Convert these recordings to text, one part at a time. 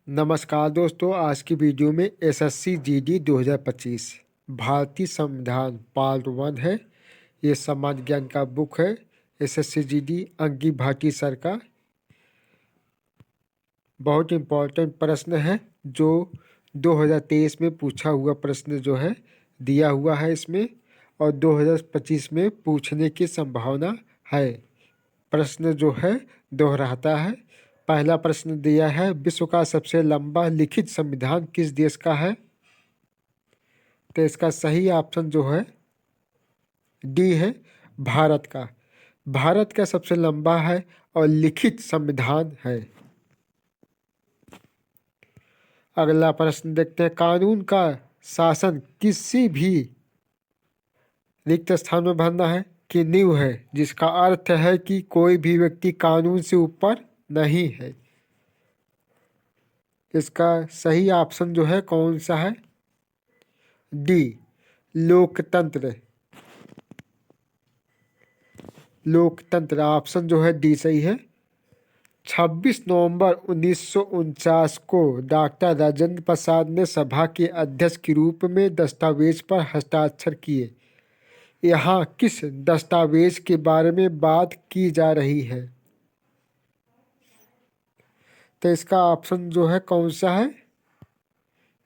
नमस्कार दोस्तों, आज की वीडियो में एसएससी जीडी 2025 भारतीय संविधान पार्ट 1 है। ये सामान्य ज्ञान का बुक है। एसएससी जीडी अंगी भाटी सर का बहुत इम्पोर्टेंट प्रश्न है जो 2023 में पूछा हुआ प्रश्न जो है दिया हुआ है इसमें, और 2025 में पूछने की संभावना है। प्रश्न जो है दोहराता है। पहला प्रश्न दिया है, विश्व का सबसे लंबा लिखित संविधान किस देश का है? तो इसका सही ऑप्शन जो है डी है, भारत का। भारत का सबसे लंबा है और लिखित संविधान है। अगला प्रश्न देखते हैं, कानून का शासन किसी भी रिक्त स्थान में भरना है कि नींव है, जिसका अर्थ है कि कोई भी व्यक्ति कानून से ऊपर नहीं है। इसका सही ऑप्शन जो है कौन सा है? डी, लोकतंत्र। लोकतंत्र ऑप्शन जो है डी सही है। 26 नवंबर 1949 को डॉक्टर राजेंद्र प्रसाद ने सभा के अध्यक्ष के रूप में दस्तावेज पर हस्ताक्षर किए। यहाँ किस दस्तावेज के बारे में बात की जा रही है? तो इसका ऑप्शन जो है कौन सा है?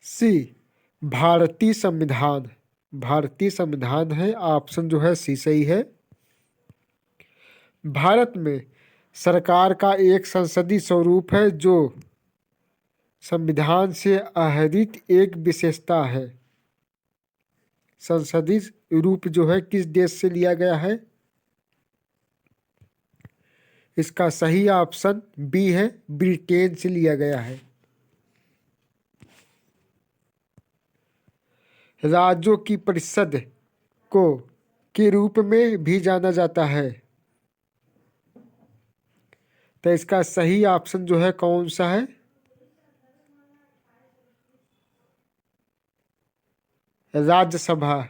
सी, भारतीय संविधान। भारतीय संविधान है, ऑप्शन जो है सी सही है। भारत में सरकार का एक संसदीय स्वरूप है जो संविधान से आहरित एक विशेषता है। संसदीय रूप जो है किस देश से लिया गया है? इसका सही ऑप्शन बी है, ब्रिटेन से लिया गया है। राज्यों की परिषद को के रूप में भी जाना जाता है। तो इसका सही ऑप्शन जो है कौन सा है? राज्यसभा।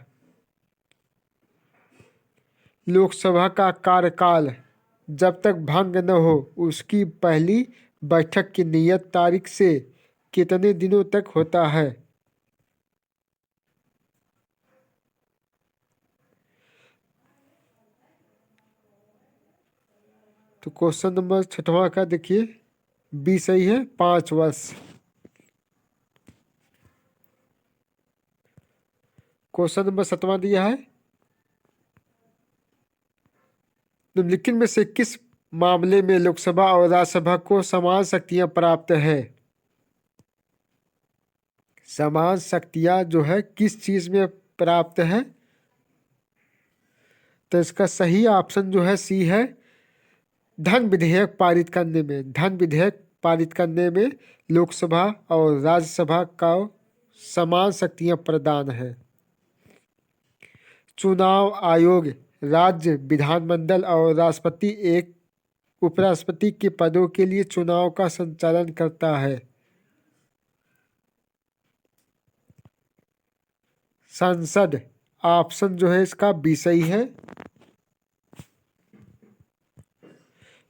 लोकसभा का कार्यकाल जब तक भंग न हो उसकी पहली बैठक की नियत तारीख से कितने दिनों तक होता है? तो क्वेश्चन नंबर 6वां का देखिए, बी सही है, 5 वर्ष। क्वेश्चन नंबर 7वां दिया है, निम्नलिखित में से किस मामले में लोकसभा और राज्यसभा को समान शक्तियां प्राप्त है? समान शक्तियां जो है किस चीज में प्राप्त है? तो इसका सही ऑप्शन जो है सी है, धन विधेयक पारित करने में। धन विधेयक पारित करने में लोकसभा और राज्यसभा का समान शक्तियां प्रदान है। चुनाव आयोग राज्य विधानमंडल और राष्ट्रपति एक उपराष्ट्रपति के पदों के लिए चुनाव का संचालन करता है। संसद ऑप्शन जो है इसका बी सही है।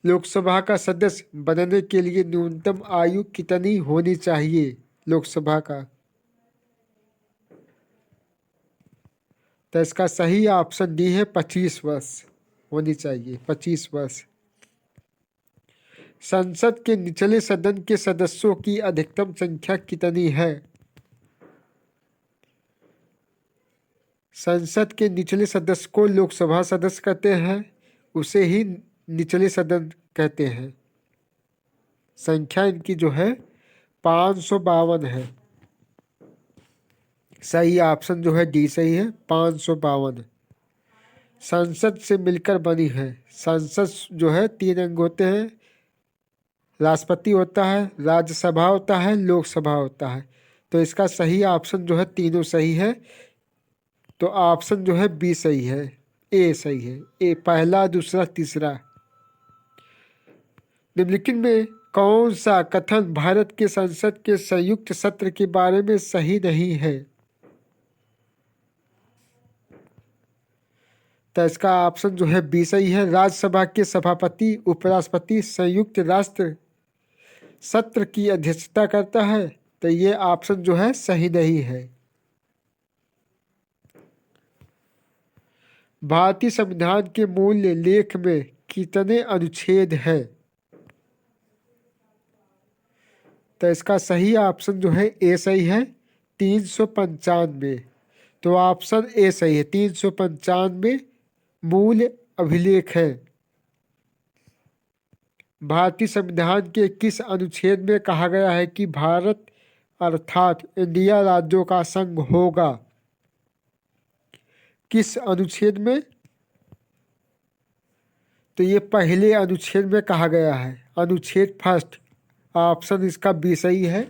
लोकसभा का सदस्य बनने के लिए न्यूनतम आयु कितनी होनी चाहिए लोकसभा का? तो इसका सही ऑप्शन डी है, 25 वर्ष होनी चाहिए, 25 वर्ष। संसद के निचले सदन के सदस्यों की अधिकतम संख्या कितनी है? संसद के निचले सदस्य को लोकसभा सदस्य कहते हैं, उसे ही निचले सदन कहते हैं। संख्या इनकी जो है 552 है। सही ऑप्शन जो है डी सही है, 552 संसद से मिलकर बनी है। संसद जो है 3 अंग होते हैं, राष्ट्रपति होता है, राज्यसभा होता है, लोकसभा होता है। तो इसका सही ऑप्शन जो है तीनों सही है। तो ऑप्शन जो है बी सही है, ए सही है, ए पहला, दूसरा, तीसरा। निम्नलिखित में कौन सा कथन भारत के संसद के संयुक्त सत्र के बारे में सही नहीं है? तो इसका ऑप्शन जो है बी सही है, राज्यसभा के सभापति उपराष्ट्रपति संयुक्त राष्ट्र सत्र की अध्यक्षता करता है, तो ये ऑप्शन जो है सही नहीं है। भारतीय संविधान के मूल लेख में कितने अनुच्छेद हैं? तो इसका सही ऑप्शन जो है ए सही है, 395। तो ऑप्शन ए सही है, 395 मूल अभिलेख है। भारतीय संविधान के किस अनुच्छेद में कहा गया है कि भारत अर्थात इंडिया राज्यों का संघ होगा? किस अनुच्छेद में? तो ये पहले अनुच्छेद में कहा गया है, अनुच्छेद फर्स्ट। ऑप्शन इसका बी सही है।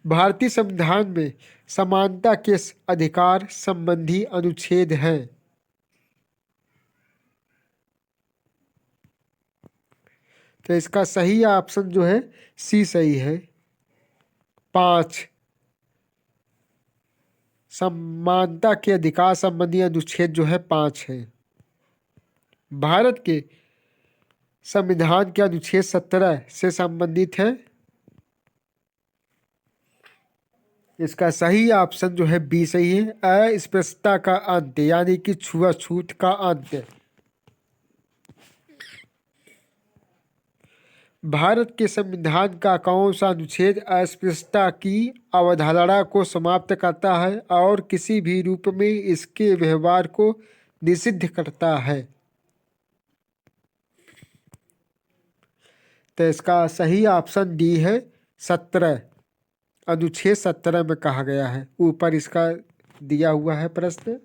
भारतीय संविधान में समानता के अधिकार संबंधी अनुच्छेद हैं? तो इसका सही ऑप्शन जो है सी सही है, 5। समानता के अधिकार संबंधी अनुच्छेद जो है 5 है। भारत के संविधान के अनुच्छेद 17 से संबंधित है। इसका सही ऑप्शन जो है बी सही है, अस्पृश्यता का अंत यानी कि छुआछूत का अंत। भारत के संविधान का कौन सा अनुच्छेद अस्पृश्यता की अवधारणा को समाप्त करता है और किसी भी रूप में इसके व्यवहार को निषिद्ध करता है? तो इसका सही ऑप्शन डी है, 17। अनुच्छेद 17 में कहा गया है। ऊपर इसका दिया हुआ है प्रश्न।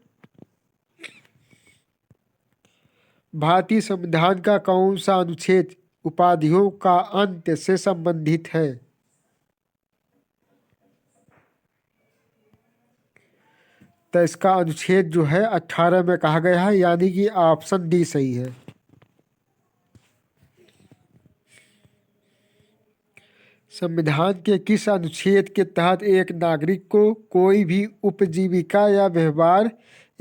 भारतीय संविधान का कौन सा अनुच्छेद उपाधियों का अंत से संबंधित है? तो इसका अनुच्छेद जो है 18 में कहा गया है, यानी कि ऑप्शन डी सही है। संविधान के किस अनुच्छेद के तहत एक नागरिक को कोई भी उपजीविका या व्यवहार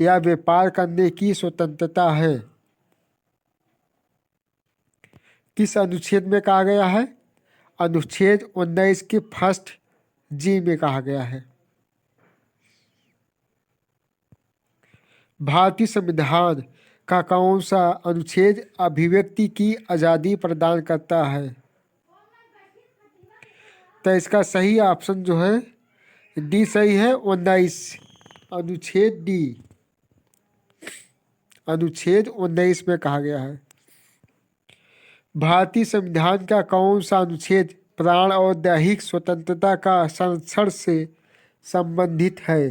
या व्यापार करने की स्वतंत्रता है? किस अनुच्छेद में कहा गया है? अनुच्छेद 19 के फर्स्ट जी में कहा गया है। भारतीय संविधान का कौन सा अनुच्छेद अभिव्यक्ति की आज़ादी प्रदान करता है? तो इसका सही ऑप्शन जो है डी सही है, 19। अनुच्छेद डी, अनुच्छेद 19 में कहा गया है। भारतीय संविधान का कौन सा अनुच्छेद प्राण और दैहिक स्वतंत्रता का संरक्षण से संबंधित है?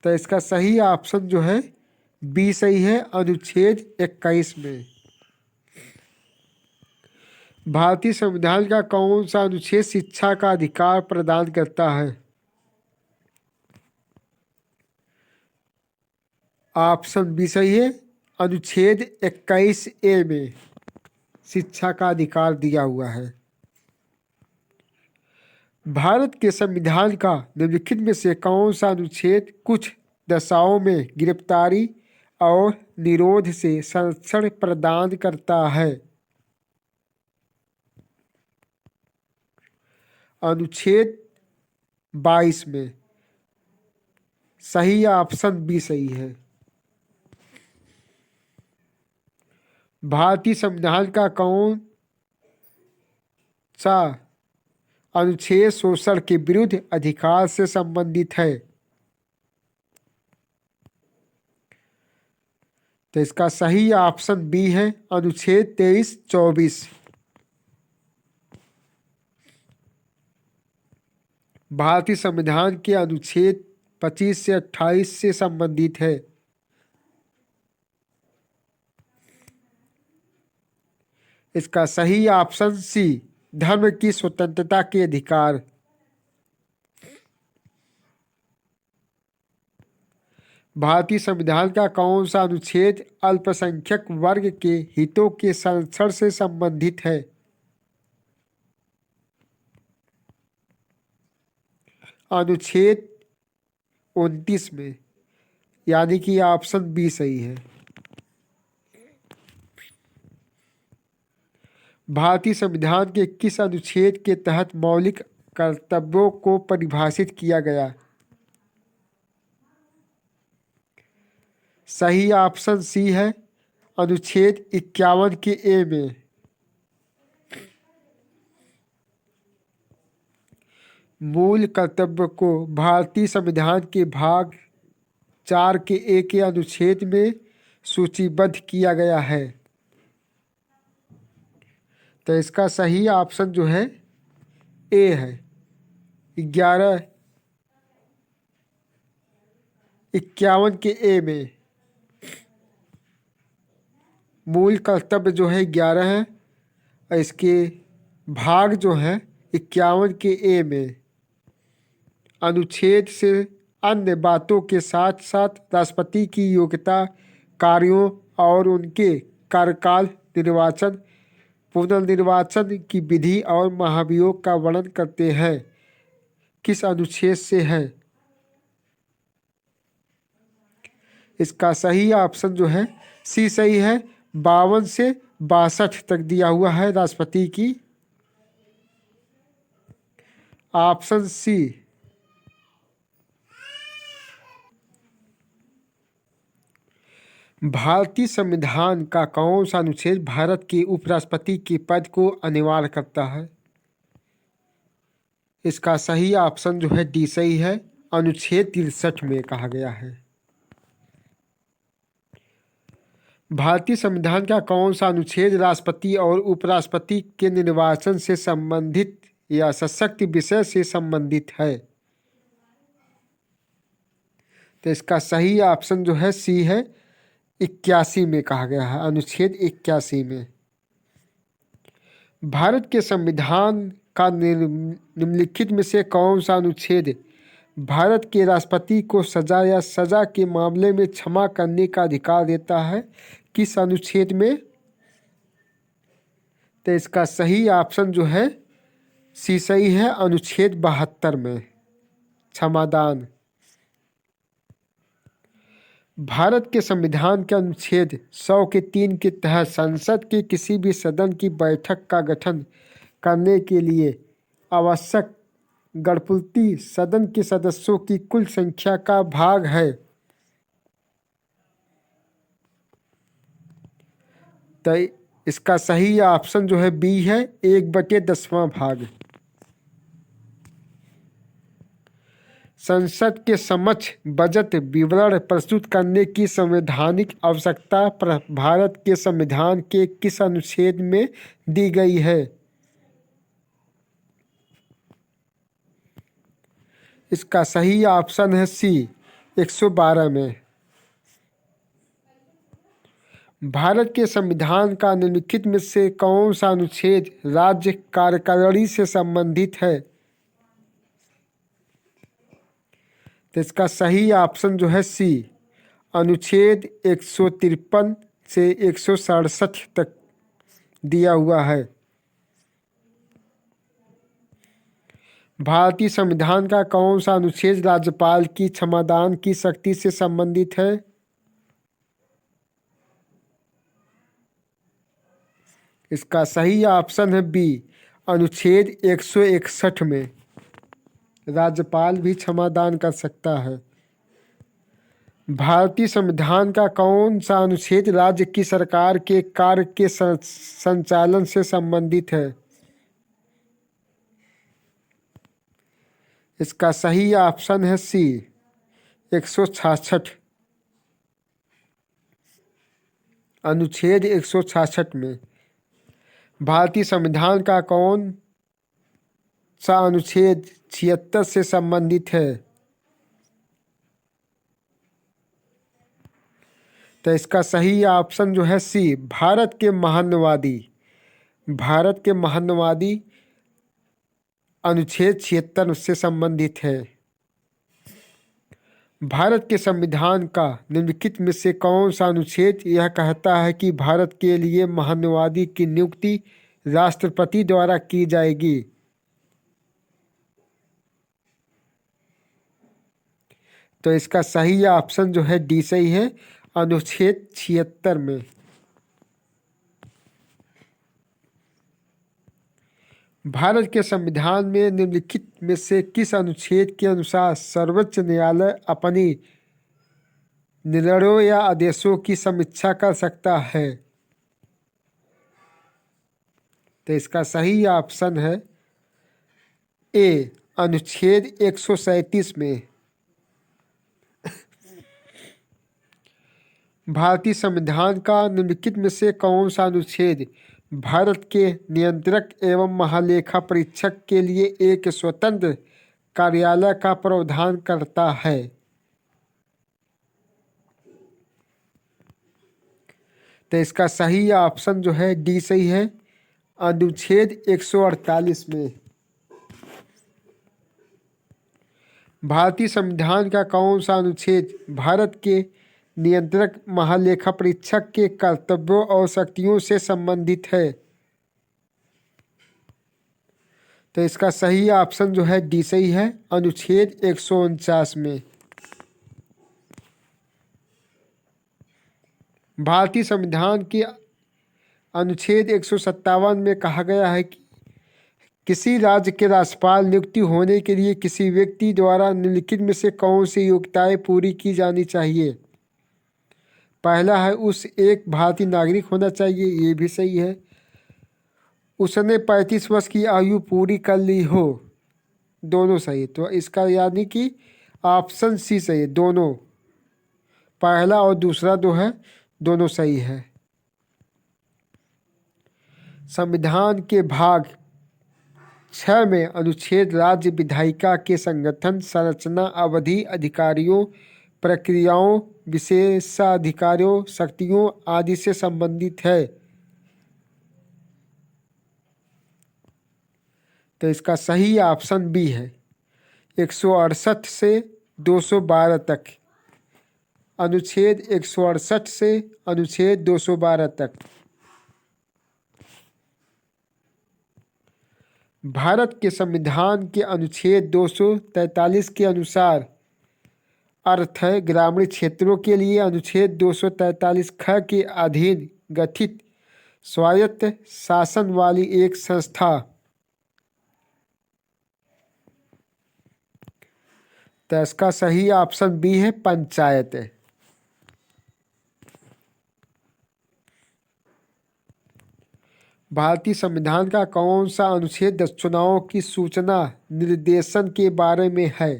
तो इसका सही ऑप्शन जो है बी सही है, अनुच्छेद 21 में। भारतीय संविधान का कौन सा अनुच्छेद शिक्षा का अधिकार प्रदान करता है? ऑप्शन बी सही है, अनुच्छेद 21A में शिक्षा का अधिकार दिया हुआ है। भारत के संविधान का निम्नलिखित में से कौन सा अनुच्छेद कुछ दशाओं में गिरफ्तारी और निरोध से संरक्षण प्रदान करता है? अनुच्छेद 22 में। सही ऑप्शन बी सही है। भारतीय संविधान का कौन सा अनुच्छेद शोषण के विरुद्ध अधिकार से संबंधित है? तो इसका सही ऑप्शन बी है, अनुच्छेद 23-24। भारतीय संविधान के अनुच्छेद 25 से 28 से संबंधित है। इसका सही ऑप्शन सी, धर्म की स्वतंत्रता के अधिकार। भारतीय संविधान का कौन सा अनुच्छेद अल्पसंख्यक वर्ग के हितों के संरक्षण से संबंधित है? अनुच्छेद 29 में, यानी कि ऑप्शन बी सही है। भारतीय संविधान के किस अनुच्छेद के तहत मौलिक कर्तव्यों को परिभाषित किया गया? सही ऑप्शन सी है, अनुच्छेद 51 के ए में। मूल कर्तव्य को भारतीय संविधान के भाग 4 के ए के अनुच्छेद में सूचीबद्ध किया गया है। तो इसका सही ऑप्शन जो है ए है। 51 के ए में मूल कर्तव्य जो है 11 है और इसके भाग जो है 51 के ए में अनुच्छेद से अन्य बातों के साथ साथ राष्ट्रपति की योग्यता, कार्यों और उनके कार्यकाल, निर्वाचन, पुनर्निर्वाचन की विधि और महाभियोग का वर्णन करते हैं। किस अनुच्छेद से है? इसका सही ऑप्शन जो है सी सही है। 52 से 62 तक दिया हुआ है राष्ट्रपति की। Option C. भारतीय संविधान का कौन सा अनुच्छेद भारत के उपराष्ट्रपति के पद को अनिवार्य करता है? इसका सही ऑप्शन जो है डी सही है। अनुच्छेद 63 में कहा गया है। भारतीय संविधान का कौन सा अनुच्छेद राष्ट्रपति और उपराष्ट्रपति के निर्वाचन से संबंधित या सशक्त विषय से संबंधित है? तो इसका सही ऑप्शन जो है सी है। 81 में कहा गया है, अनुच्छेद 81 में। भारत के संविधान का निम्नलिखित में से कौन सा अनुच्छेद भारत के राष्ट्रपति को सजा या सजा के मामले में क्षमा करने का अधिकार देता है? किस अनुच्छेद में? तो इसका सही ऑप्शन जो है सी सही है। अनुच्छेद 72 में क्षमादान। भारत के संविधान के अनुच्छेद 100 के 3 के तहत संसद के किसी भी सदन की बैठक का गठन करने के लिए आवश्यक गणपूर्ति सदन के सदस्यों की कुल संख्या का भाग है। तो इसका सही ऑप्शन जो है बी है, 1/10वां भाग। संसद के समक्ष बजट विवरण प्रस्तुत करने की संवैधानिक आवश्यकता भारत के संविधान के किस अनुच्छेद में दी गई है? इसका सही ऑप्शन है सी, 112 में। भारत के संविधान का निम्नलिखित में से कौन सा अनुच्छेद राज्य कार्यकारिणी से संबंधित है? तो इसका सही ऑप्शन जो है सी, अनुच्छेद 153 से 167 तक दिया हुआ है। भारतीय संविधान का कौन सा अनुच्छेद राज्यपाल की क्षमादान की शक्ति से संबंधित है? इसका सही ऑप्शन है बी, अनुच्छेद 161 में। राज्यपाल भी क्षमादान कर सकता है। भारतीय संविधान का कौन सा अनुच्छेद राज्य की सरकार के कार्य के संचालन से संबंधित है? इसका सही ऑप्शन है सी, 166। अनुच्छेद 166 में। भारतीय संविधान का कौन सा अनुच्छेद 76 से संबंधित है? तो इसका सही ऑप्शन जो है सी, भारत के महान्यवादी। भारत के महान्यवादी अनुच्छेद 76 से संबंधित है। भारत के संविधान का निम्नलिखित में से कौन सा अनुच्छेद यह कहता है कि भारत के लिए महान्यवादी की नियुक्ति राष्ट्रपति द्वारा की जाएगी? तो इसका सही ऑप्शन जो है डी सही है, अनुच्छेद 76 में। भारत के संविधान में निम्नलिखित में से किस अनुच्छेद के अनुसार सर्वोच्च न्यायालय अपनी निर्णयों या आदेशों की समीक्षा कर सकता है? तो इसका सही ऑप्शन है ए, अनुच्छेद 137 में। भारतीय संविधान का निम्नलिखित में से कौन सा अनुच्छेद भारत के नियंत्रक एवं महालेखा परीक्षक के लिए एक स्वतंत्र कार्यालय का प्रावधान करता है? तो इसका सही ऑप्शन जो है डी सही है, अनुच्छेद 148 में। भारतीय संविधान का कौन सा अनुच्छेद भारत के नियंत्रक महालेखा परीक्षक के कर्तव्यों और शक्तियों से संबंधित है? तो इसका सही ऑप्शन जो है डी सही है, अनुच्छेद 149 में। भारतीय संविधान के अनुच्छेद 157 में कहा गया है कि किसी राज्य के राज्यपाल नियुक्ति होने के लिए किसी व्यक्ति द्वारा निम्नलिखित में से कौन सी योग्यताएं पूरी की जानी चाहिए? पहला है उस एक भारतीय नागरिक होना चाहिए, ये भी सही है। उसने 35 वर्ष की आयु पूरी कर ली हो, दोनों सही। तो इसका यानी कि ऑप्शन सी सही है, दोनों, पहला और दूसरा जो है दोनों सही है। संविधान के भाग 6 में अनुच्छेद राज्य विधायिका के संगठन, संरचना, अवधि, अधिकारियों, प्रक्रियाओं, विशेषाधिकारों, शक्तियों आदि से संबंधित है। तो इसका सही ऑप्शन बी है, 168 से 212 तक। अनुच्छेद 168 से अनुच्छेद 212 तक। भारत के संविधान के अनुच्छेद 243 के अनुसार अर्थ है ग्रामीण क्षेत्रों के लिए अनुच्छेद 243 ख के अधीन गठित स्वायत्त शासन वाली एक संस्था। तो इसका सही ऑप्शन बी है, पंचायत। भारतीय संविधान का कौन सा अनुच्छेद चुनावों की सूचना निर्देशन के बारे में है?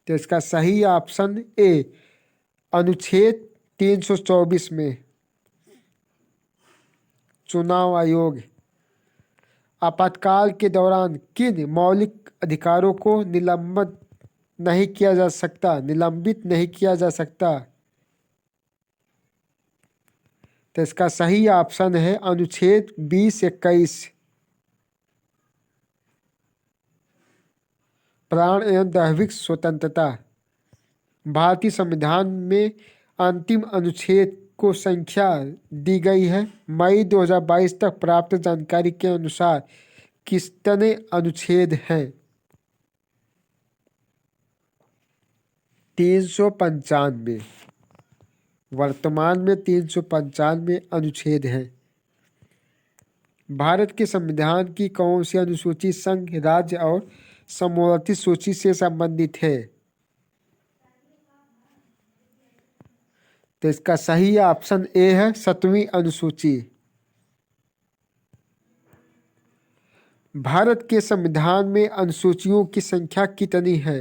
तो इसका सही ऑप्शन ए, अनुच्छेद 324 में। चुनाव आयोग आपातकाल के दौरान किन मौलिक अधिकारों को निलंबित नहीं किया जा सकता? तो इसका सही ऑप्शन है अनुच्छेद 20-21। प्राण एवं दैहिक स्वतंत्रता। भारतीय संविधान में अंतिम अनुच्छेद को संख्या दी गई है। मई 2022 तक प्राप्त जानकारी के अनुसार कितने अनुच्छेद हैं? 395। वर्तमान में 395 अनुच्छेद हैं। भारत के संविधान की कौन सी अनुसूची संघ, राज्य और समवर्ती सूची से संबंधित है? तो इसका सही ऑप्शन ए है, 7वीं अनुसूची। भारत के संविधान में अनुसूचियों की संख्या कितनी है?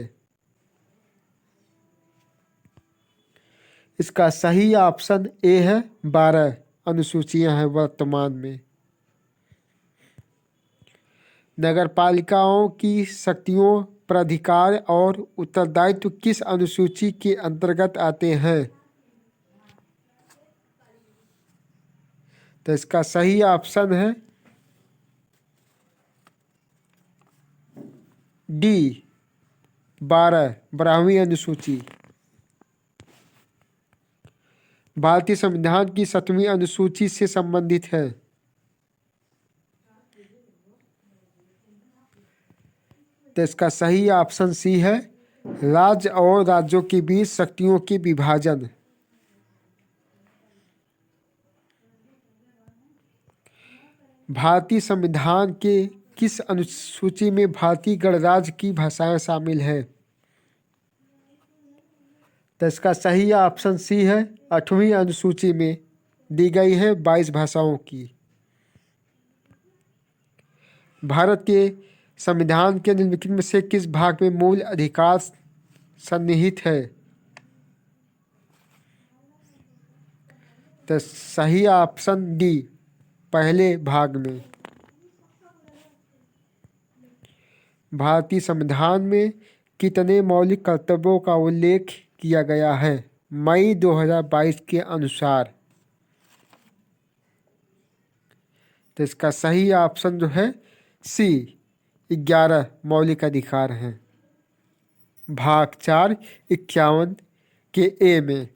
इसका सही ऑप्शन ए है, 12 अनुसूचियां हैं वर्तमान में। नगरपालिकाओं की शक्तियों, प्राधिकार और उत्तरदायित्व किस अनुसूची के अंतर्गत आते हैं? तो इसका सही ऑप्शन है डी, 12वीं अनुसूची। भारतीय संविधान की 7वीं अनुसूची से संबंधित है। तो इसका सही ऑप्शन सी है, राज्य और राज्यों के बीच शक्तियों के विभाजन। भारतीय संविधान के किस अनुसूची में भारतीय गणराज्य की भाषाएं शामिल है? तो इसका सही ऑप्शन सी है, 8वीं अनुसूची में दी गई है 22 भाषाओं की। भारत के संविधान के निम्नलिखित में से किस भाग में मूल अधिकार सन्निहित है? तो सही ऑप्शन डी, पहले भाग में। भारतीय संविधान में कितने मौलिक कर्तव्यों का उल्लेख किया गया है मई 2022 के अनुसार? तो इसका सही ऑप्शन जो है सी, 11 मौलिक अधिकार हैं। भाग 4 51 के ए में